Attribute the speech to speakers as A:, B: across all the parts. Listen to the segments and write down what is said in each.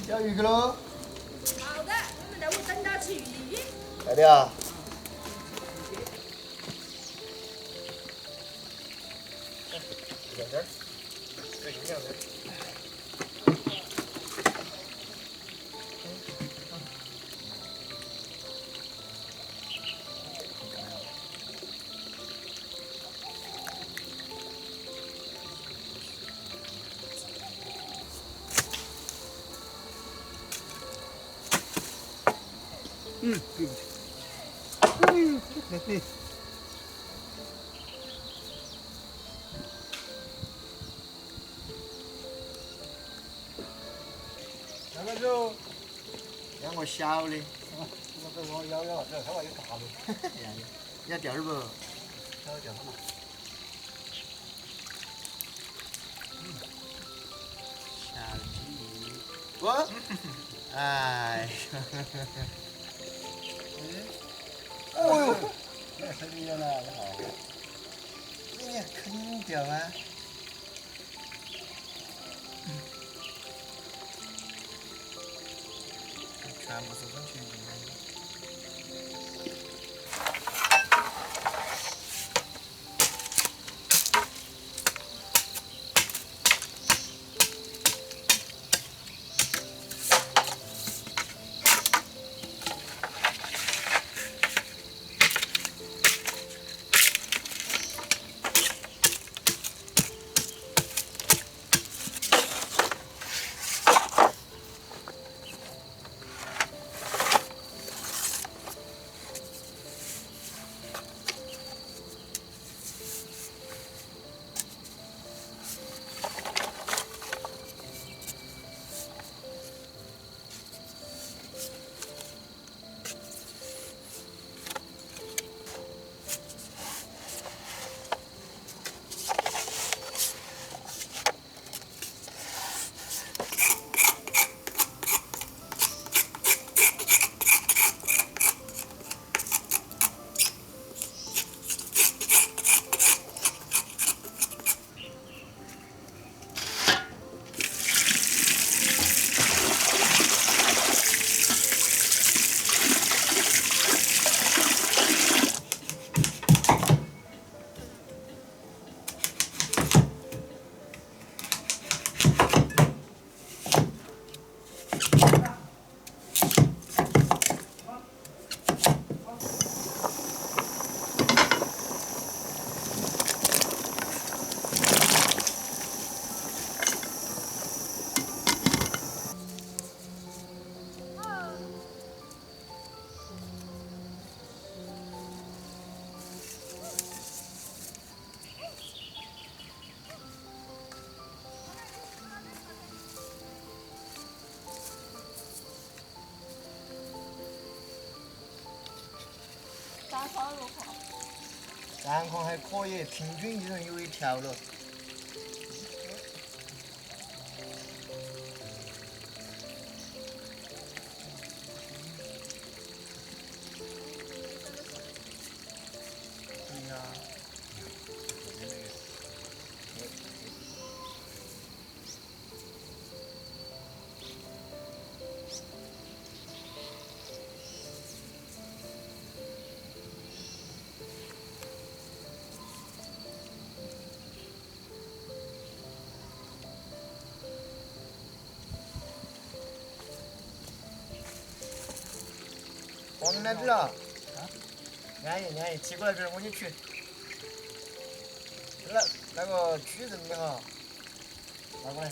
A: 钓鱼去喽！
B: 好的，我们任务等到齐。
A: 来的啊！两根，对，两根。嗯，对不起。嘿嘿。两个肉，两个小的。这个我咬，这他妈有大的。你要钓点不？钓钓它嘛。小鸡。我。哎。哦呦！这手里有了，你好。你肯钓吗？全部是温泉鱼。
B: 状况如何？
A: 状况还可以，平均一人有一条了。对呀。往哪边啊？安逸，提过来这儿我给你取。那个取人的哈，拿过来。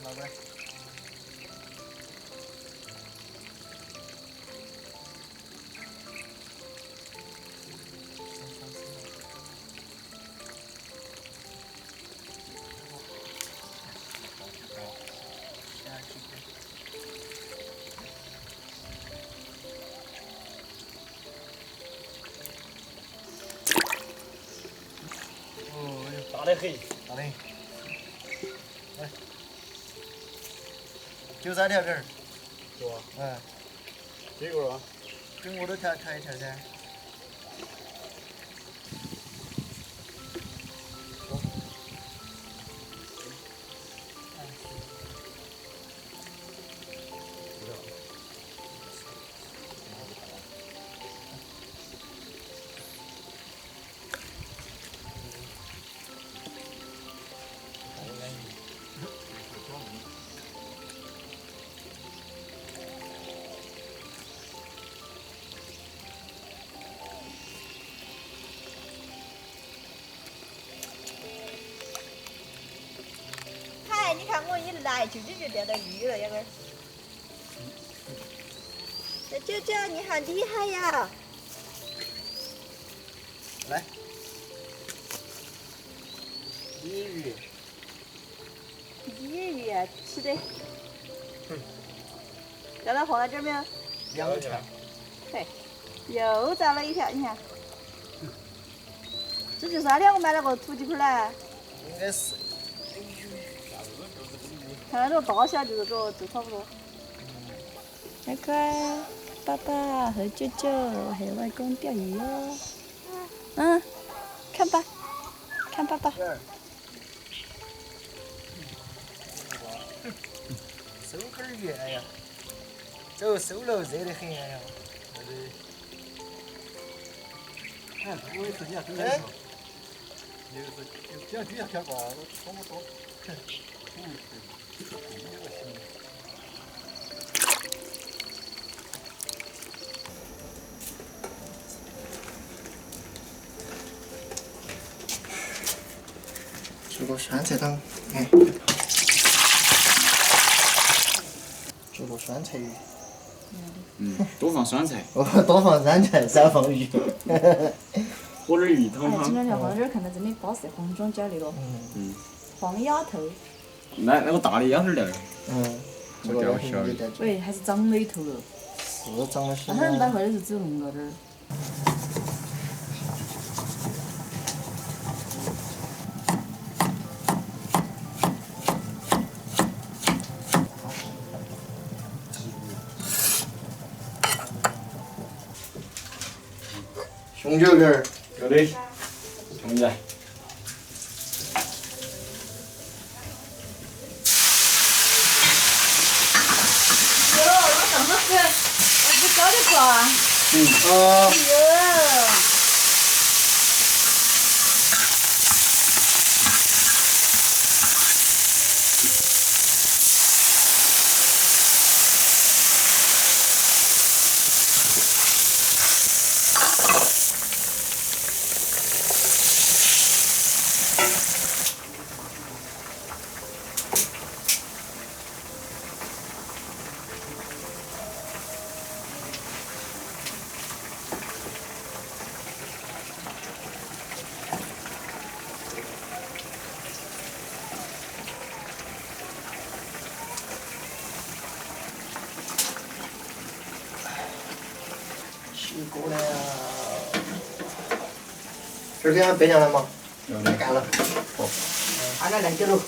A: 大得很，大得很。来，就3条根儿。是吧？嗯。这个啊？跟我都调一条噻。
B: 舅舅就钓到鱼了，要个。小舅舅，你好厉害呀！
A: 来，鲤鱼。
B: 鲤鱼啊，吃的。钓到放在这儿没有？
A: 两条。
B: 嘿，又找了一条，你看。这就是他两个买了个土鸡块呢。
A: 应该是。
B: 看这个大小就是这就差不多。乖乖，爸爸和舅舅和外公钓鱼哟。嗯，看吧，看爸爸。
A: 收根鱼，哎呀，走收了热得很，哎呀。哎，我一说你要走人头，你是这样底下跳高，多么多。煮个酸菜汤，哎，煮个酸菜鱼。
C: 多放酸菜。
A: 哦，多放酸菜，少放鱼。
C: 火点鱼汤
B: 哎，今
C: 哈。
B: 天要放点儿，看到真的巴适，黄庄椒那个。黄丫头。
C: 那个大的鸭头料。
A: 这个要小的。
B: 喂，还是长里头了。
A: 是长得是。
B: 那人摆回来是只有弄个点儿。
A: 熊脚片儿。
C: 有的。熊仔。
B: 这么吃，我不晓得吃啊。
A: 啊。
B: 哟。
A: 起锅了。这儿给俺备上了吗？来干了。哦。俺俩来点喽。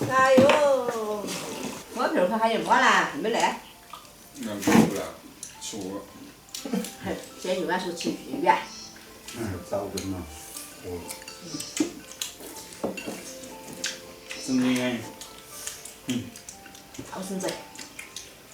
B: 哎呦，我片儿还有没呢？没来。
C: 那不来，吃我。
B: 嘿，今天就俺说吃鱼啊。
D: 早着呢。
C: 真的。
B: 好生子。